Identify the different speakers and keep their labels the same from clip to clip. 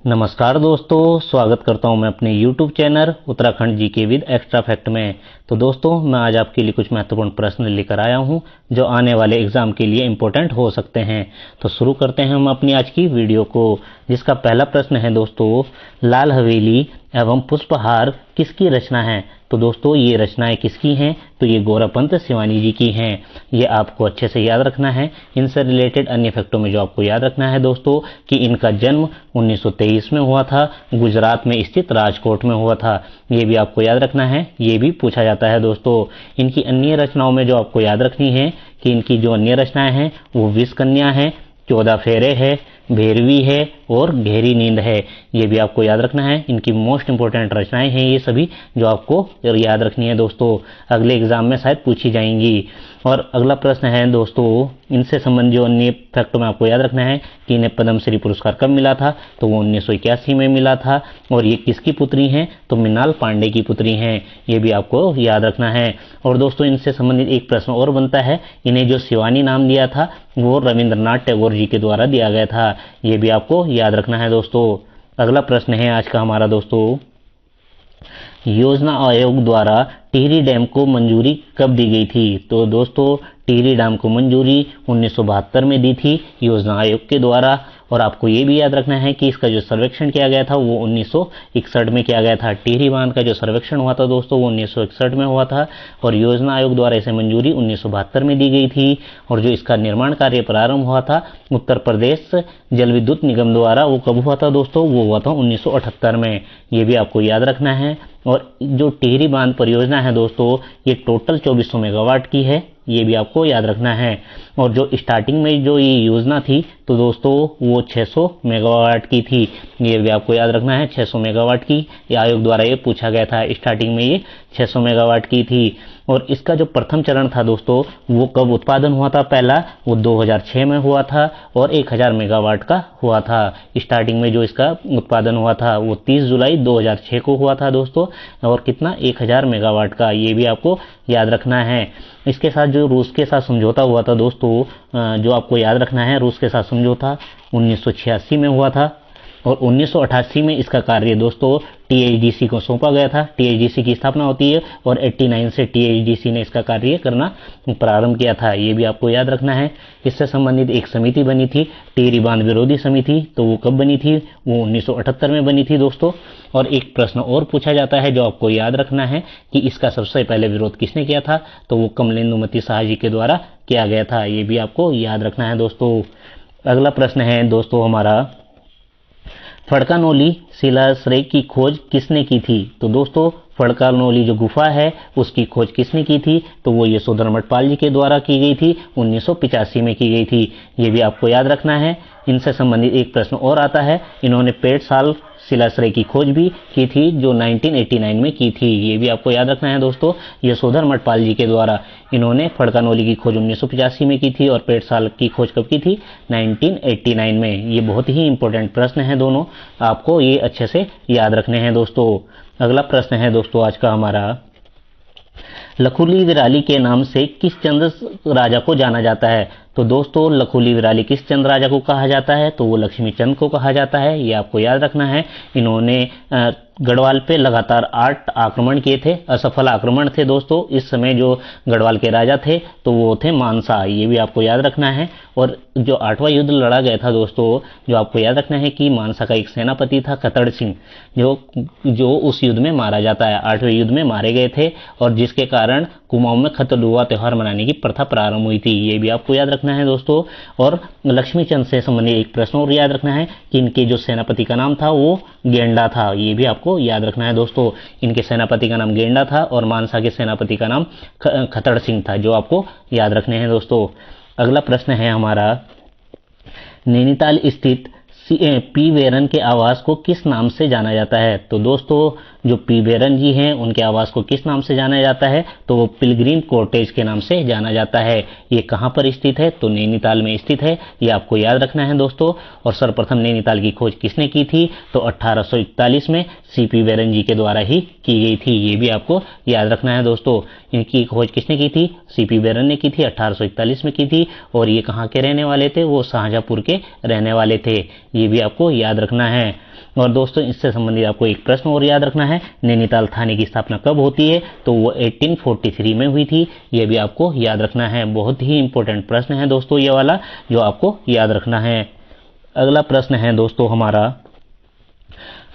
Speaker 1: नमस्कार दोस्तों, स्वागत करता हूं मैं अपने YouTube channel Uttarakhand GK with extra fact में। तो दोस्तों, मैं आज आपके लिए कुछ महत्वपूर्ण प्रश्न लेकर आया हूं जो आने वाले एग्जाम के लिए इम्पोर्टेंट हो सकते हैं। तो शुरू करते हैं हम अपनी आज की वीडियो को, जिसका पहला प्रश्न है दोस्तों, लाल हवेली एवं पुष्पहार किसकी रचना है? तो दोस्तों, ये रचनाएं किसकी हैं? तो ये गौरापंत शिवानी जी की हैं। ये आपको अच्छे से याद रखना है। इनसे रिलेटेड अन्य फैक्टों में जो आपको याद रखना है दोस्तों कि इनका जन्म 1923 में हुआ था, गुजरात में स्थित राजकोट में हुआ था। ये भी आपको याद रखना है, ये भी पूछा जाता है दोस्तों। इनकी अन्य रचनाओं में जो आपको याद रखनी है कि इनकी जो अन्य रचनाएं हैं वो विष कन्या है, 14 फेरे है, भैरवी है और गहरी नींद है। ये भी आपको याद रखना है। इनकी मोस्ट इंपोर्टेंट रचनाएं हैं ये सभी, जो आपको याद रखनी है दोस्तों, अगले एग्जाम में शायद पूछी जाएंगी। और अगला प्रश्न है दोस्तों, इनसे संबंधित जो अन्य फैक्टों में आपको याद रखना है कि इन्हें पद्मश्री पुरस्कार कब मिला था? तो वो 1981 में मिला था। और ये किसकी पुत्री हैं? तो मृणाल पांडे की पुत्री हैं। ये भी आपको याद रखना है। और दोस्तों, इनसे संबंधित एक प्रश्न और बनता है, इन्हें जो शिवानी नाम दिया था वो रविंद्रनाथ टैगोर जी के द्वारा दिया गया था। ये भी आपको याद रखना है दोस्तों। अगला प्रश्न है आज का हमारा दोस्तों, योजना आयोग द्वारा टिहरी डैम को मंजूरी कब दी गई थी? तो दोस्तों, टिहरी डैम को मंजूरी 1972 में दी थी योजना आयोग के द्वारा। और आपको ये भी याद रखना है कि इसका जो सर्वेक्षण किया गया था वो 1961 में किया गया था। टिहरी बांध का जो सर्वेक्षण हुआ था दोस्तों वो 1961 में हुआ था और योजना आयोग द्वारा इसे मंजूरी 1972 में दी गई थी। और जो इसका निर्माण कार्य प्रारंभ हुआ था उत्तर प्रदेश जल विद्युत निगम द्वारा, वो कब हुआ था दोस्तों? वो हुआ था 1978 में। ये भी आपको याद रखना है। और जो टिहरी बांध परियोजना है दोस्तों, ये टोटल 2400 मेगावाट की है। ये भी आपको याद रखना है। और जो स्टार्टिंग में जो ये योजना थी तो दोस्तों वो 600 मेगावाट की थी। ये भी आपको याद रखना है, 600 मेगावाट की। ये आयोग द्वारा ये पूछा गया था, स्टार्टिंग में ये 600 मेगावाट की थी। और इसका जो प्रथम चरण था दोस्तों वो कब उत्पादन हुआ था? पहला वो 2006 में हुआ था और 1000 मेगावाट का हुआ था। स्टार्टिंग में जो इसका उत्पादन हुआ था वो 30 जुलाई 2006 को हुआ था दोस्तों। और कितना? 1000 मेगावाट का। ये भी आपको याद रखना है। इसके साथ जो रूस के साथ समझौता हुआ था दोस्तों, जो आपको याद रखना है, रूस के साथ समझौता 1986 में हुआ था। और 1988 में इसका कार्य दोस्तों टीएचडीसी को सौंपा गया था। टीएचडीसी की स्थापना होती है और 89 से टीएचडीसी ने इसका कार्य करना प्रारंभ किया था। ये भी आपको याद रखना है। इससे संबंधित एक समिति बनी थी, टिहरी बांध विरोधी समिति। तो वो कब बनी थी? वो 1978 में बनी थी दोस्तों। और एक प्रश्न और पूछा जाता है जो आपको याद रखना है कि इसका सबसे पहले विरोध किसने किया था? तो वो कमलेंदुमती शाह जी के द्वारा किया गया था। ये भी आपको याद रखना है दोस्तों। अगला प्रश्न है दोस्तों हमारा, फड़कानोली शिलाश्रय की खोज किसने की थी? तो दोस्तों, फड़कानोली जो गुफा है उसकी खोज किसने की थी? तो वो यशोधर मठपाल जी के द्वारा की गई थी, 1985 में की गई थी। ये भी आपको याद रखना है। इनसे संबंधित एक प्रश्न और आता है, इन्होंने 65 साल शिलाश्रय की खोज भी की थी जो 1989 में की थी। ये भी आपको याद रखना है दोस्तों, यशोधर मठपाल जी के द्वारा। इन्होंने फड़कानोली की खोज 1985 में की थी और 65 साल की खोज कब की थी? 1989 में। ये बहुत ही इंपॉर्टेंट प्रश्न है दोनों, आपको ये अच्छे से याद रखने हैं दोस्तों। अगला प्रश्न है दोस्तों आज का हमारा, लखुली विराली के नाम से किस चंद्र राजा को जाना जाता है? तो दोस्तों, लखुली विराली किस चंद्र राजा को कहा जाता है? तो वो लक्ष्मी चंद को कहा जाता है। ये आपको याद रखना है। इन्होंने गढ़वाल पे लगातार 8 आक्रमण किए थे, असफल आक्रमण थे दोस्तों। इस समय जो गढ़वाल के राजा थे तो वो थे मानसा। ये भी आपको याद रखना है। और जो 8वां युद्ध लड़ा गया था दोस्तों, जो आपको याद रखना है कि मानसा का एक सेनापति था खतड़ सिंह, जो उस युद्ध में मारा जाता है, 8वें युद्ध में मारे गए थे। और जिसके कारण कुमाऊं में खतड़ुआ त्योहार मनाने की प्रथा प्रारंभ हुई थी। ये भी आपको याद रखना है दोस्तों। और लक्ष्मी चंद से संबंधित एक प्रश्न और याद रखना है कि इनके जो सेनापति का नाम था वो गेंडा था। ये भी आपको याद रखना है दोस्तों। इनके सेनापति का नाम गेंडा था और मानसा के सेनापति का नाम खतड़ सिंह था, जो आपको याद रखने हैं दोस्तों। अगला प्रश्न है हमारा, नैनीताल स्थित पी बेरन के आवास को किस नाम से जाना जाता है? तो दोस्तों, जो पी बेरन जी हैं उनके आवास को किस नाम से जाना जाता है? तो वो पिलग्रिम कॉटेज के नाम से जाना जाता है। ये कहाँ पर स्थित है? तो नैनीताल में स्थित है। ये आपको याद रखना है दोस्तों। और सर्वप्रथम नैनीताल की खोज किसने की थी? तो 1841 में सीपी बेरन जी के द्वारा ही की गई थी। ये भी आपको याद रखना है दोस्तों। इनकी खोज किसने की थी? सीपी बेरन ने की थी, 1841 में की थी। और ये कहाँ के रहने वाले थे? वो शाहजहांपुर के रहने वाले थे। ये भी आपको याद रखना है। और दोस्तों इससे संबंधित आपको एक प्रश्न और याद रखना है, नैनीताल थाने की स्थापना कब होती है, तो वो 1843 में हुई थी। ये भी आपको याद रखना है, बहुत ही इंपॉर्टेंट प्रश्न है दोस्तों ये वाला, जो आपको याद रखना है। अगला प्रश्न है दोस्तों हमारा,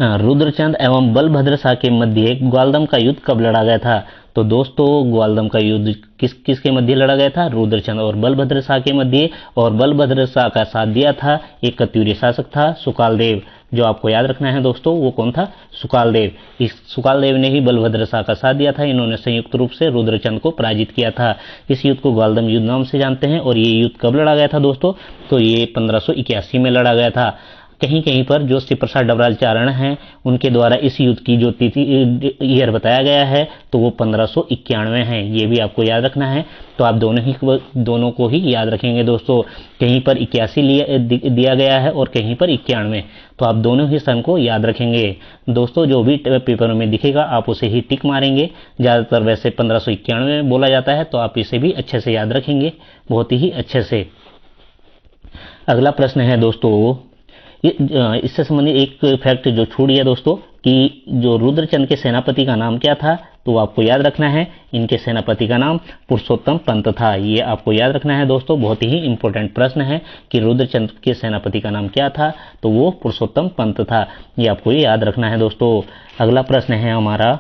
Speaker 1: रुद्रचंद एवं बलभद्र शाह के मध्य ग्वालदम का युद्ध कब लड़ा गया था। तो दोस्तों ग्वालदम का युद्ध किसके मध्य लड़ा गया था, रुद्रचंद और बलभद्र शाह के मध्य। और बलभद्र शाह का साथ दिया था एक कत्यूरी शासक था, सुकालदेव। जो आपको याद रखना है दोस्तों वो कौन था, सुकालदेव। इस सुकालदेव ने ही बलभद्र शाह का साथ दिया था। इन्होंने संयुक्त रूप से रुद्रचंद को पराजित किया था। इस युद्ध को ग्वालदम युद्ध नाम से जानते हैं। और ये युद्ध कब लड़ा गया था दोस्तों, तो ये 1581 में लड़ा गया था। कहीं कहीं पर जो श्री प्रसाद डबराल चारण हैं उनके द्वारा इस युद्ध की जो तिथि ईयर बताया गया है तो वो 1591 है। ये भी आपको याद रखना है। तो आप दोनों को ही याद रखेंगे दोस्तों। कहीं पर 81 दिया गया है और कहीं पर 91, तो आप दोनों ही सन को याद रखेंगे दोस्तों। जो भी पेपर में दिखेगा आप उसे ही टिक मारेंगे। ज़्यादातर वैसे 1591 बोला जाता है, तो आप इसे भी अच्छे से याद रखेंगे, बहुत ही अच्छे से। अगला प्रश्न है दोस्तों, इससे संबंधित एक फैक्ट जो छूट गया दोस्तों, कि जो रुद्रचंद के सेनापति का नाम क्या था, तो आपको याद रखना है इनके सेनापति का नाम पुरुषोत्तम पंत था। ये आपको याद रखना है दोस्तों, बहुत ही इंपॉर्टेंट प्रश्न है कि रुद्रचंद के सेनापति का नाम क्या था, तो वो पुरुषोत्तम पंत था। ये आपको याद रखना है दोस्तों। अगला प्रश्न है हमारा,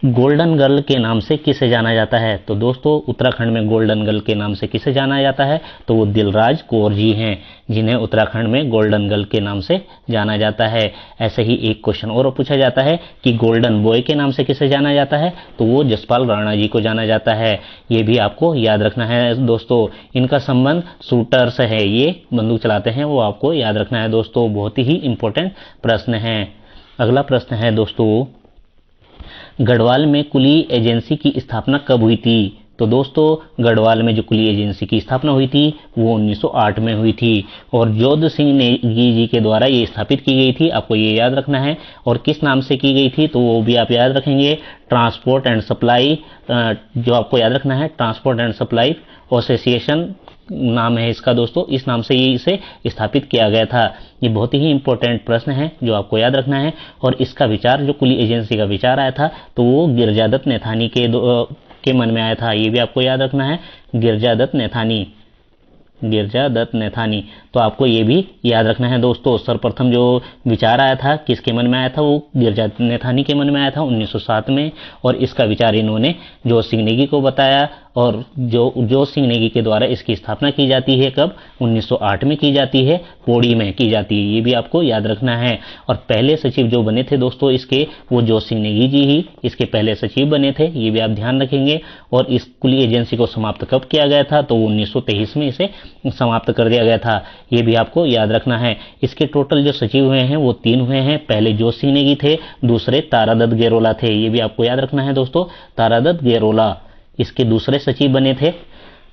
Speaker 1: गोल्डन गर्ल के नाम से किसे जाना जाता है। तो दोस्तों उत्तराखंड में गोल्डन गर्ल के नाम से किसे जाना जाता है, तो वो दिलराज कौर जी हैं, जिन्हें उत्तराखंड में गोल्डन गर्ल के नाम से जाना जाता है। ऐसे ही एक क्वेश्चन और पूछा जाता है कि गोल्डन बॉय के नाम से किसे जाना जाता है, तो वो जसपाल राणा जी को जाना जाता है। ये भी आपको याद रखना है दोस्तों। इनका संबंध शूटर से है, ये बंदूक चलाते हैं, वो आपको याद रखना है दोस्तों। बहुत ही इंपॉर्टेंट प्रश्न है। अगला प्रश्न है दोस्तों, गढ़वाल में कुली एजेंसी की स्थापना कब हुई थी। तो दोस्तों गढ़वाल में जो कुली एजेंसी की स्थापना हुई थी वो 1908 में हुई थी और जोध सिंह नेगी जी के द्वारा ये स्थापित की गई थी। आपको ये याद रखना है। और किस नाम से की गई थी, तो वो भी आप याद रखेंगे, ट्रांसपोर्ट एंड सप्लाई। जो आपको याद रखना है, ट्रांसपोर्ट एंड सप्लाई एसोसिएशन नाम है इसका दोस्तों। इस नाम से ही इसे स्थापित किया गया था। ये बहुत ही इंपॉर्टेंट प्रश्न है जो आपको याद रखना है। और इसका विचार, जो कुली एजेंसी का विचार आया था, तो वो गिरजादत्त नैथानी के मन में आया था। ये भी आपको याद रखना है, गिरजादत्त नैथानी। तो आपको ये भी याद रखना है दोस्तों। सर्वप्रथम जो विचार आया था किसके मन में आया था, वो गिरजादत्त नैथानी के मन में आया था 1907 में। और इसका विचार इन्होंने जोध सिंह नेगी को बताया और जोध सिंह नेगी के द्वारा इसकी स्थापना की जाती है कब, 1908 में की जाती है, पौड़ी में की जाती है। ये भी आपको याद रखना है। और पहले सचिव जो बने थे दोस्तों इसके, वो जोध सिंह नेगी जी ही इसके पहले सचिव बने थे। ये भी आप ध्यान रखेंगे। और इस कुली एजेंसी को समाप्त कब किया गया था, तो 1923 में इसे समाप्त कर दिया गया था। ये भी आपको याद रखना है। इसके टोटल जो सचिव हुए हैं वो 3 हुए हैं। पहले जोध सिंह नेगी थे, दूसरे तारादत्त गेरोला थे। ये भी आपको याद रखना है दोस्तों, तारादत्त गेरोला इसके दूसरे सचिव बने थे।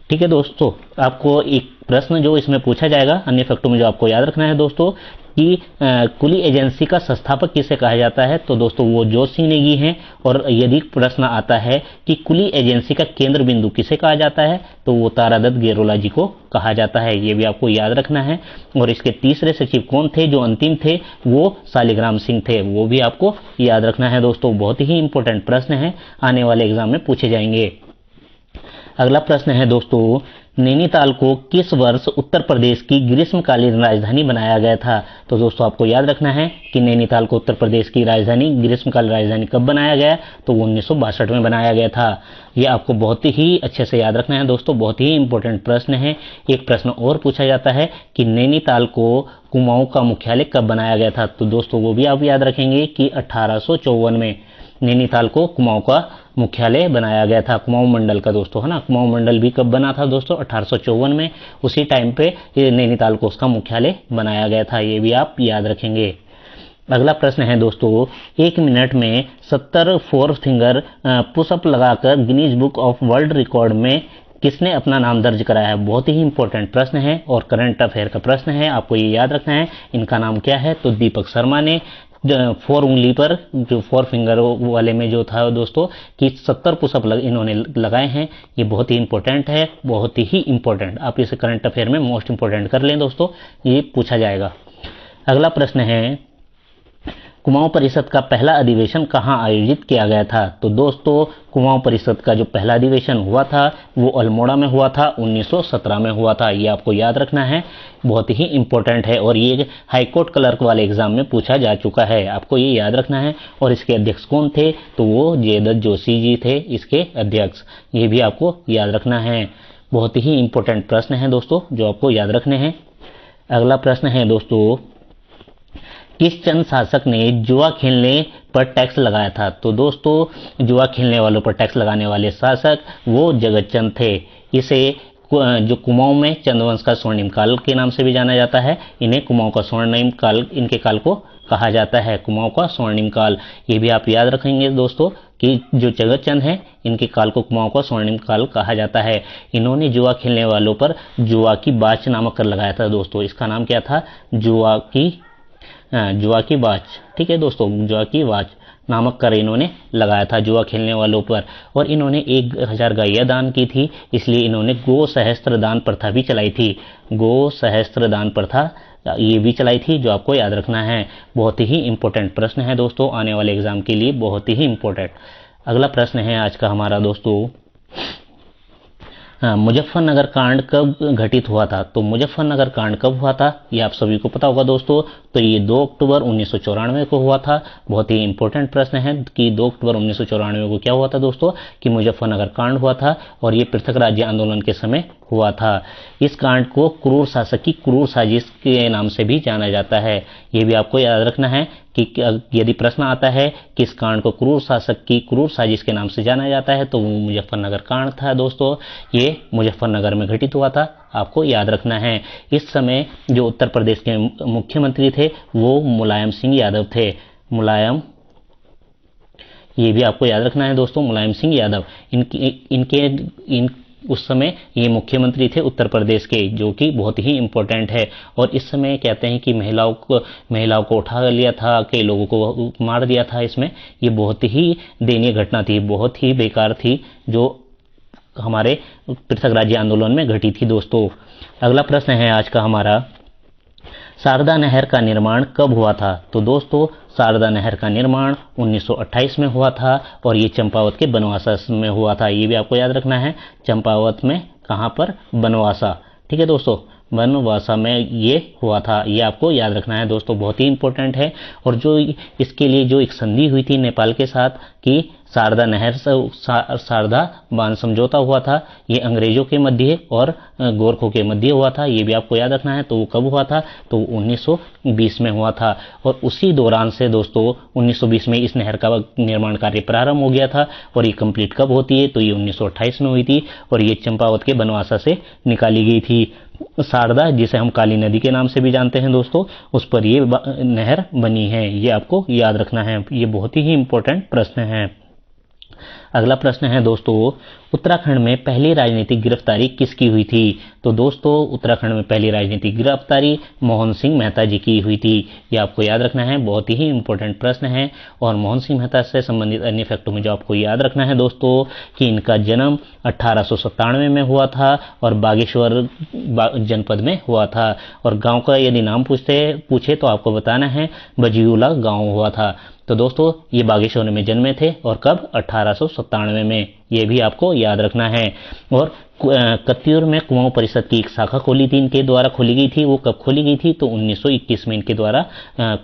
Speaker 1: ठीक है दोस्तों, आपको एक प्रश्न जो इसमें पूछा जाएगा अन्य फैक्टों में, जो आपको याद रखना है दोस्तों, कि कुली एजेंसी का संस्थापक किसे कहा जाता है, तो दोस्तों वो जोध सिंह नेगी हैं। और यदि प्रश्न आता है कि कुली एजेंसी का केंद्र बिंदु किसे कहा जाता है, तो वो तारादत्त गेरोला जी को कहा जाता है। ये भी आपको याद रखना है। और इसके तीसरे सचिव कौन थे, जो अंतिम थे, वो शालिग्राम सिंह थे। वो भी आपको याद रखना है दोस्तों। बहुत ही इंपॉर्टेंट प्रश्न है, आने वाले एग्जाम में पूछे जाएंगे। अगला प्रश्न है दोस्तों, नैनीताल को किस वर्ष उत्तर प्रदेश की ग्रीष्मकालीन राजधानी बनाया गया था। तो दोस्तों आपको याद रखना है कि नैनीताल को उत्तर प्रदेश की राजधानी, ग्रीष्मकालीन राजधानी कब बनाया गया, तो 1962 में बनाया गया था। ये आपको बहुत ही अच्छे से याद रखना है दोस्तों। बहुत ही इंपॉर्टेंट प्रश्न है। एक प्रश्न और पूछा जाता है कि नैनीताल को कुमाऊं का मुख्यालय कब बनाया गया था। तो दोस्तों वो भी आप याद रखेंगे कि 1854 में नैनीताल को कुमाऊं का मुख्यालय बनाया गया था। कुमाऊं मंडल का दोस्तों, है ना। कुमाऊं मंडल भी कब बना था दोस्तों, 1854 में। उसी टाइम पे नैनीताल को उसका मुख्यालय बनाया गया था। ये भी आप याद रखेंगे। अगला प्रश्न है दोस्तों, 1 मिनट में 70 4 फिंगर पुशअप लगाकर Guinness book of world record में किसने अपना नाम दर्ज कराया है। बहुत ही इंपॉर्टेंट प्रश्न है और करंट अफेयर का प्रश्न है। आपको ये याद रखना है। इनका नाम क्या है, तो दीपक शर्मा ने 4 उंगली पर, जो 4 फिंगर वाले में जो था दोस्तों, कि 70 पुशअप इन्होंने लगाए हैं। ये बहुत ही इंपॉर्टेंट है, बहुत ही इंपॉर्टेंट। आप इसे करंट अफेयर में मोस्ट इंपॉर्टेंट कर लें दोस्तों, ये पूछा जाएगा। अगला प्रश्न है, कुमाऊं परिषद का पहला अधिवेशन कहाँ आयोजित किया गया था? तो दोस्तों कुमाऊं परिषद का जो पहला अधिवेशन हुआ था वो अल्मोड़ा में हुआ था, 1917 में हुआ था। ये आपको याद रखना है, बहुत ही इंपॉर्टेंट है और ये हाईकोर्ट क्लर्क वाले एग्जाम में पूछा जा चुका है, आपको ये याद रखना है। और इसके अध्यक्ष कौन थे? तो वो जयदत्त जोशी जी थे इसके अध्यक्ष, ये भी आपको याद रखना है। बहुत ही इंपॉर्टेंट प्रश्न है दोस्तों जो आपको याद रखने हैं। अगला प्रश्न है दोस्तों, किस चंद शासक ने जुआ खेलने पर टैक्स लगाया था? तो दोस्तों जुआ खेलने वालों पर टैक्स लगाने वाले शासक वो जगत चंद थे। इसे जो कुमाऊं में चंद्रवंश का स्वर्णिम काल के नाम से भी जाना जाता है, इन्हें कुमाऊं का स्वर्णिम काल, इनके काल को कहा जाता है कुमाऊं का स्वर्णिम काल। ये भी आप याद रखेंगे दोस्तों कि जो जगत चंद हैं इनके काल को कुमाऊं का स्वर्णिम काल कहा जाता है। इन्होंने जुआ खेलने वालों पर जुआ की बाच नामक कर लगाया था दोस्तों। इसका नाम क्या था? जुआ की बाच। ठीक है दोस्तों, जुआ की बाच नामक कर इन्होंने लगाया था जुआ खेलने वालों पर। और इन्होंने 1000 गायें दान की थी, इसलिए इन्होंने गो सहस्त्र दान प्रथा भी चलाई थी। गो सहस्त्र दान प्रथा ये भी चलाई थी, जो आपको याद रखना है। बहुत ही इंपॉर्टेंट प्रश्न है दोस्तों, आने वाले एग्जाम के लिए बहुत ही इंपॉर्टेंट। अगला प्रश्न है आज का हमारा दोस्तों, मुजफ्फरनगर कांड कब घटित हुआ था? तो मुजफ्फरनगर कांड कब हुआ था ये आप सभी को पता होगा दोस्तों। तो ये 2 अक्टूबर 1994 को हुआ था। बहुत ही इंपॉर्टेंट प्रश्न है कि 2 अक्टूबर 1994 को क्या हुआ था दोस्तों, कि मुजफ्फरनगर कांड हुआ था और ये पृथक राज्य आंदोलन के समय हुआ था। इस कांड को क्रूर शासक की क्रूर साजिश के नाम से भी जाना जाता है। ये भी आपको याद रखना है कि यदि प्रश्न आता है कि इस कांड को क्रूर शासक की क्रूर साजिश के नाम से जाना जाता है तो वो मुजफ्फरनगर कांड था दोस्तों। ये मुजफ्फरनगर में घटित हुआ था, आपको याद रखना है। इस समय जो उत्तर प्रदेश के मुख्यमंत्री थे वो मुलायम सिंह यादव थे। मुलायम, ये भी आपको याद रखना है दोस्तों, मुलायम सिंह यादव। उस समय ये मुख्यमंत्री थे उत्तर प्रदेश के, जो कि बहुत ही इंपॉर्टेंट है। और इस समय कहते हैं कि महिलाओं को उठा लिया था, कई लोगों को मार दिया था इसमें। ये बहुत ही दयनीय घटना थी, बहुत ही बेकार थी, जो हमारे पृथक राज्य आंदोलन में घटी थी दोस्तों। अगला प्रश्न है आज का हमारा, शारदा नहर का निर्माण कब हुआ था? तो दोस्तों शारदा नहर का निर्माण 1928 में हुआ था और ये चंपावत के बनवासा में हुआ था। ये भी आपको याद रखना है, चंपावत में कहाँ पर? बनवासा। ठीक है दोस्तों, बनवासा में ये हुआ था, ये आपको याद रखना है दोस्तों, बहुत ही इंपॉर्टेंट है। और जो इसके लिए जो एक संधि हुई थी नेपाल के साथ कि शारदा नहर शारदा बांध समझौता हुआ था, ये अंग्रेजों के मध्य और गोरखों के मध्य हुआ था। ये भी आपको याद रखना है। तो वो कब हुआ था? तो 1920 में हुआ था। और उसी दौरान से दोस्तों 1920 में इस नहर का निर्माण कार्य प्रारंभ हो गया था। और ये कंप्लीट कब होती है? तो ये 1928 में हुई थी और ये चंपावत के बनवासा से निकाली गई थी। शारदा, जिसे हम काली नदी के नाम से भी जानते हैं दोस्तों, उस पर ये नहर बनी है। ये आपको याद रखना है, ये बहुत ही इंपॉर्टेंट प्रश्न है। अगला प्रश्न है दोस्तों, उत्तराखंड में पहली राजनीतिक गिरफ्तारी किसकी हुई थी? तो दोस्तों उत्तराखंड में पहली राजनीतिक गिरफ्तारी मोहन सिंह मेहता जी की हुई थी। ये आपको याद रखना है, बहुत ही इंपॉर्टेंट प्रश्न है। और मोहन सिंह मेहता से संबंधित अन्य फैक्टों में जो आपको याद रखना है दोस्तों, कि इनका जन्म 1897 में हुआ था और बागेश्वर जनपद में हुआ था। और गांव का यदि नाम पूछे तो आपको बताना है बजियूला गांव हुआ था। तो दोस्तों ये बागेश्वर में जन्मे थे और कब? 1897 में। ये भी आपको याद रखना है। और कत्यूर में कुमाऊं परिषद की एक शाखा खोली थी, इनके द्वारा खोली गई थी। वो कब खोली गई थी? तो 1921 में इनके द्वारा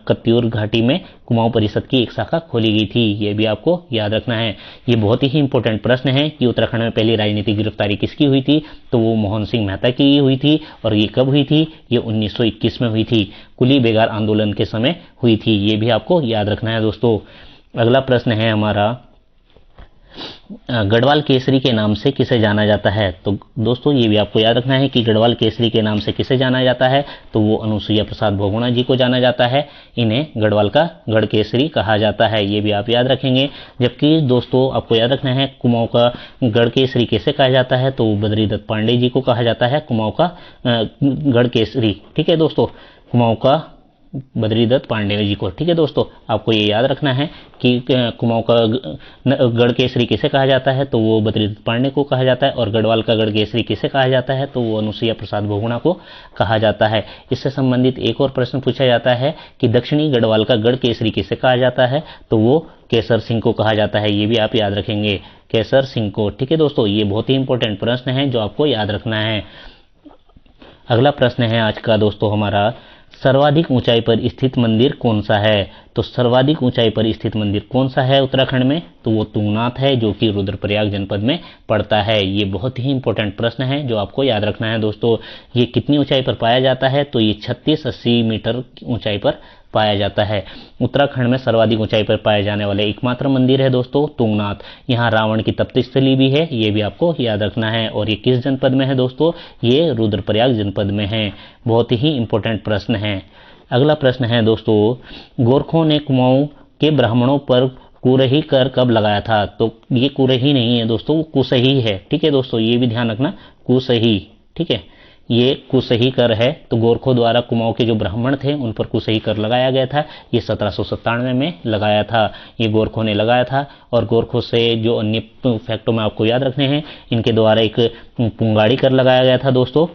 Speaker 1: कत्यूर घाटी में कुमाऊं परिषद की एक शाखा खोली गई थी। ये भी आपको याद रखना है। ये बहुत ही इंपॉर्टेंट प्रश्न है कि उत्तराखंड में पहली राजनीतिक गिरफ्तारी किसकी हुई थी? तो वो मोहन सिंह मेहता की हुई थी। और ये कब हुई थी? ये 1921 में हुई थी, कुली बेगार आंदोलन के समय हुई थी। ये भी आपको याद रखना है दोस्तों। अगला प्रश्न है हमारा, गढ़वाल केसरी के नाम से किसे जाना जाता है? तो दोस्तों ये भी आपको याद रखना है कि गढ़वाल केसरी के नाम से किसे जाना जाता है? तो वो अनुसुईया प्रसाद बहुगुणा जी को जाना जाता है। इन्हें गढ़वाल का गढ़ केसरी कहा जाता है। ये भी आप याद रखेंगे। जबकि दोस्तों आपको याद रखना है कुमाऊं का गढ़ केसरी कैसे कहा जाता है? तो बद्रीदत्त पांडे जी को कहा जाता है कुमाऊं का गढ़ केसरी। ठीक है दोस्तों, कुमाऊं का बद्रीदत्त पांडे जी को। ठीक है दोस्तों, आपको ये याद रखना है कि कुमाऊं का गढ़ केसरी किसे कहा जाता है, तो वो बद्रीदत्त पांडे को कहा जाता है, और गढ़वाल का गढ़ केसरी किसे कहा जाता है, तो वो अनुसुईया प्रसाद बहुगुणा को कहा जाता है। इससे संबंधित एक और प्रश्न पूछा जाता है कि दक्षिणी गढ़वाल का गढ़ केसरी किसे कहा जाता है, तो वो केसर सिंह को कहा जाता है। ये भी आप याद रखेंगे, केसर सिंह को। ठीक है दोस्तों, ये बहुत ही इंपॉर्टेंट प्रश्न है जो आपको याद रखना है। अगला प्रश्न है आज का दोस्तों हमारा, सर्वाधिक ऊंचाई पर स्थित मंदिर कौन सा है, तो सर्वाधिक ऊंचाई पर स्थित मंदिर कौन सा है उत्तराखंड में, तो वो तुंगनाथ है, जो कि रुद्रप्रयाग जनपद में पड़ता है। ये बहुत ही इंपॉर्टेंट प्रश्न है जो आपको याद रखना है दोस्तों। ये कितनी ऊंचाई पर पाया जाता है, तो ये 3680 मीटर ऊंचाई पर पाया जाता है। उत्तराखंड में सर्वाधिक ऊंचाई पर पाए जाने वाले एकमात्र मंदिर है दोस्तों तुंगनाथ। यहाँ रावण की तप्तस्थली भी है, ये भी आपको याद रखना है। और ये किस जनपद में है दोस्तों, ये रुद्रप्रयाग जनपद में है। बहुत ही इंपॉर्टेंट प्रश्न है। अगला प्रश्न है दोस्तों, गोरखों ने कुमाऊं के ब्राह्मणों पर कुरही कर कब लगाया था, तो ये कुरही नहीं है दोस्तों, वो कुसही है। ठीक है दोस्तों, ये भी ध्यान रखना, कुसही। ठीक है, ये कुसही कर है। तो गोरखों द्वारा कुमाऊं के जो ब्राह्मण थे उन पर कुसही कर लगाया गया था। ये 1797 में लगाया था, ये गोरखों ने लगाया था। और गोरखों से जो अन्य फैक्टों में आपको याद रखने हैं, इनके द्वारा एक पुंगाड़ी कर लगाया गया था दोस्तों।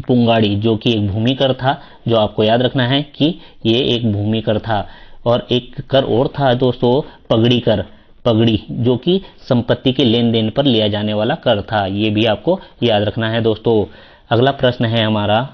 Speaker 1: पुंगाड़ी जो कि एक भूमि कर था, जो आपको याद रखना है कि ये एक भूमि कर था। और एक कर और था दोस्तों, पगड़ी कर, पगड़ी जो कि संपत्ति के लेन देन पर लिया जाने वाला कर था। ये भी आपको याद रखना है दोस्तों। अगला प्रश्न है हमारा,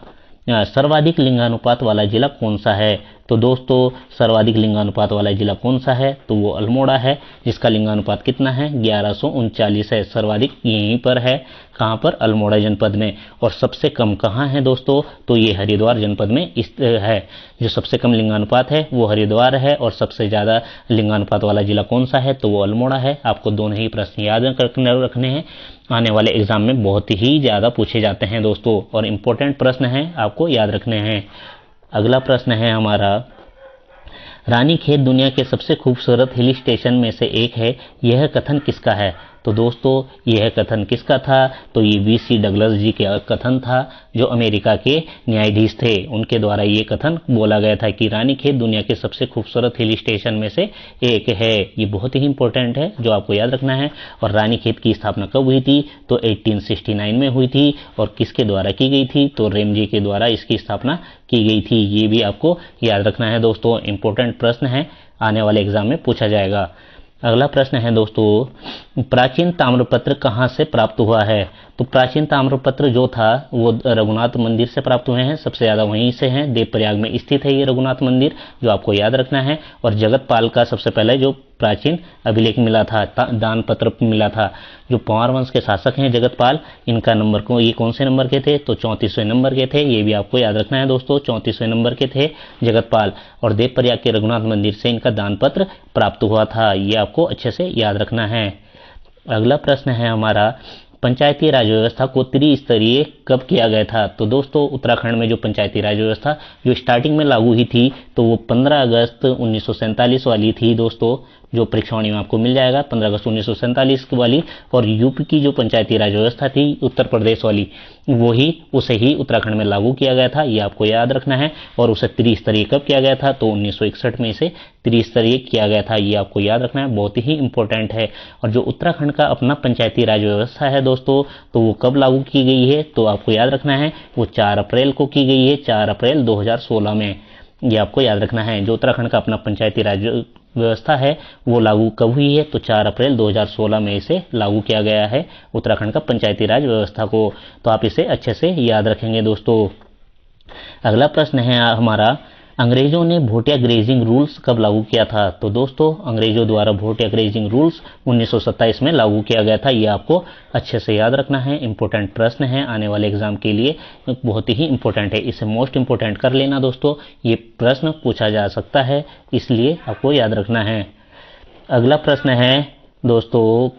Speaker 1: सर्वाधिक लिंगानुपात वाला जिला कौन सा है, तो दोस्तों सर्वाधिक लिंगानुपात वाला जिला कौन सा है, तो वो अल्मोड़ा है, जिसका लिंगानुपात कितना है, 1139 है। सर्वाधिक यहीं पर है, कहाँ पर, अल्मोड़ा जनपद में। और सबसे कम कहाँ है दोस्तों, तो ये हरिद्वार जनपद में है। जो सबसे कम लिंगानुपात है वो हरिद्वार है, और सबसे ज़्यादा लिंगानुपात वाला जिला कौन सा है, तो वो अल्मोड़ा है। आपको दोनों ही प्रश्न याद रखने हैं, आने वाले एग्जाम में बहुत ही ज़्यादा पूछे जाते हैं दोस्तों, और इम्पोर्टेंट प्रश्न हैं, आपको याद रखने हैं। अगला प्रश्न है हमारा, रानीखेत दुनिया के सबसे खूबसूरत हिल स्टेशन में से एक है, यह कथन किसका है, तो दोस्तों यह कथन किसका था, तो ये वीसी डगलस जी का कथन था, जो अमेरिका के न्यायाधीश थे। उनके द्वारा ये कथन बोला गया था कि रानीखेत दुनिया के सबसे खूबसूरत हिल स्टेशन में से एक है। ये बहुत ही इंपॉर्टेंट है जो आपको याद रखना है। और रानीखेत की स्थापना कब हुई थी, तो 1869 में हुई थी। और किसके द्वारा की गई थी, तो रेमजे के द्वारा इसकी स्थापना की गई थी। ये भी आपको याद रखना है दोस्तों, इंपॉर्टेंट प्रश्न है, आने वाले एग्जाम में पूछा जाएगा। अगला प्रश्न है दोस्तों, प्राचीन ताम्रपत्र कहाँ से प्राप्त हुआ है, तो प्राचीन ताम्रपत्र जो था वो रघुनाथ मंदिर से प्राप्त हुए हैं, सबसे ज़्यादा वहीं से हैं। देवप्रयाग में स्थित है ये रघुनाथ मंदिर, जो आपको याद रखना है। और जगतपाल का सबसे पहले जो प्राचीन अभिलेख मिला था, दान पत्र मिला था। जो पंवार वंश के शासक हैं जगतपाल, इनका नंबर को ये कौन से नंबर के थे, तो 34वें नंबर के थे। ये भी आपको याद रखना है दोस्तों, 34वें नंबर के थे जगतपाल। और देवप्रयाग के रघुनाथ मंदिर से इनका दान पत्र प्राप्त हुआ था, ये आपको अच्छे से याद रखना है। अगला प्रश्न है हमारा, पंचायती राज व्यवस्था को त्रिस्तरीय कब किया गया था, तो दोस्तों उत्तराखंड में जो पंचायती राज व्यवस्था जो स्टार्टिंग में लागू हुई थी, तो वो 15 अगस्त 1947 वाली थी दोस्तों, जो परीक्षावाणी में आपको मिल जाएगा, 15 अगस्त 1947 वाली। और यूपी की जो पंचायती राज व्यवस्था थी उत्तर प्रदेश वाली, वही उसे ही उत्तराखंड में लागू किया गया था, ये आपको याद रखना है। और उसे त्रिस्तरीय कब किया गया था, तो 1961 में इसे त्रिस्तरीय किया गया था, ये आपको याद रखना है, बहुत ही इंपॉर्टेंट है। और जो उत्तराखंड का अपना पंचायती राज व्यवस्था है दोस्तों, तो वो कब लागू की गई है, तो आपको याद रखना है, वो 4 अप्रैल को की गई है, 4 अप्रैल 2016 में, ये आपको याद रखना है। जो उत्तराखंड का अपना पंचायती राज व्यवस्था है वो लागू कब हुई है, तो 4 अप्रैल 2016 में इसे लागू किया गया है, उत्तराखंड का पंचायती राज व्यवस्था को। तो आप इसे अच्छे से याद रखेंगे दोस्तों। अगला प्रश्न है हमारा, अंग्रेजों ने भोटिया ग्रेजिंग रूल्स कब लागू किया था, तो दोस्तों अंग्रेजों द्वारा भोटिया ग्रेजिंग रूल्स 1927 में लागू किया गया था, ये आपको अच्छे से याद रखना है। इंपॉर्टेंट प्रश्न है, आने वाले एग्जाम के लिए बहुत ही इंपॉर्टेंट है, इसे मोस्ट इंपॉर्टेंट कर लेना दोस्तों, ये प्रश्न पूछा जा सकता है, इसलिए आपको याद रखना है। अगला प्रश्न है दोस्तों,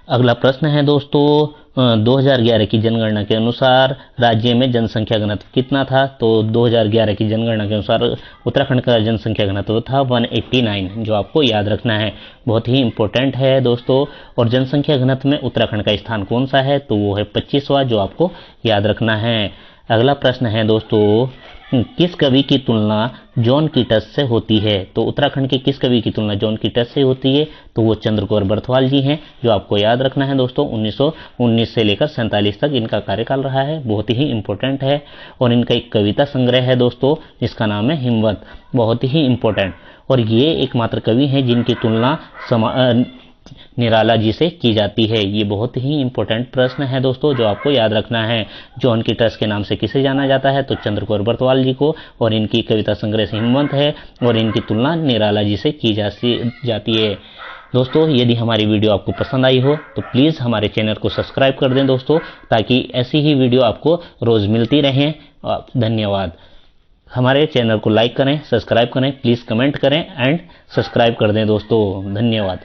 Speaker 1: अगला प्रश्न है दोस्तों, 2011 की जनगणना के अनुसार राज्य में जनसंख्या घनत्व कितना था, तो 2011 की जनगणना के अनुसार उत्तराखंड का जनसंख्या घनत्व था 189, जो आपको याद रखना है, बहुत ही इंपॉर्टेंट है दोस्तों। और जनसंख्या घनत्व में उत्तराखंड का स्थान कौन सा है, तो वो है 25वां, जो आपको याद रखना है। अगला प्रश्न है दोस्तों, किस कवि की तुलना जॉन कीटस से होती है? तो उत्तराखंड के किस कवि की तुलना जॉन कीटस से होती है? तो वो चंद्रकुंवर बरथवाल जी हैं, जो आपको याद रखना है दोस्तों। 1919 से लेकर 47 तक इनका कार्यकाल रहा है, बहुत ही इंपॉर्टेंट है। और इनका एक कविता संग्रह है दोस्तों, जिसका नाम है हिमवंत, बहुत ही इंपॉर्टेंट। और ये एकमात्र कवि हैं जिनकी तुलना निराला जी से की जाती है। ये बहुत ही इंपॉर्टेंट प्रश्न है दोस्तों, जो आपको याद रखना है। जॉन कीटस के नाम से किसे जाना जाता है? तो चंद्रकुंवर बरथवाल जी को। और इनकी कविता संग्रह से हिमवंत है, और इनकी तुलना निराला जी से की जाती है। दोस्तों, यदि हमारी वीडियो आपको पसंद आई हो तो प्लीज़ हमारे चैनल को सब्सक्राइब कर दें दोस्तों, ताकि ऐसी ही वीडियो आपको रोज़ मिलती रहें। धन्यवाद। हमारे चैनल को लाइक करें, सब्सक्राइब करें, प्लीज़ कमेंट करें एंड सब्सक्राइब कर दें दोस्तों। धन्यवाद।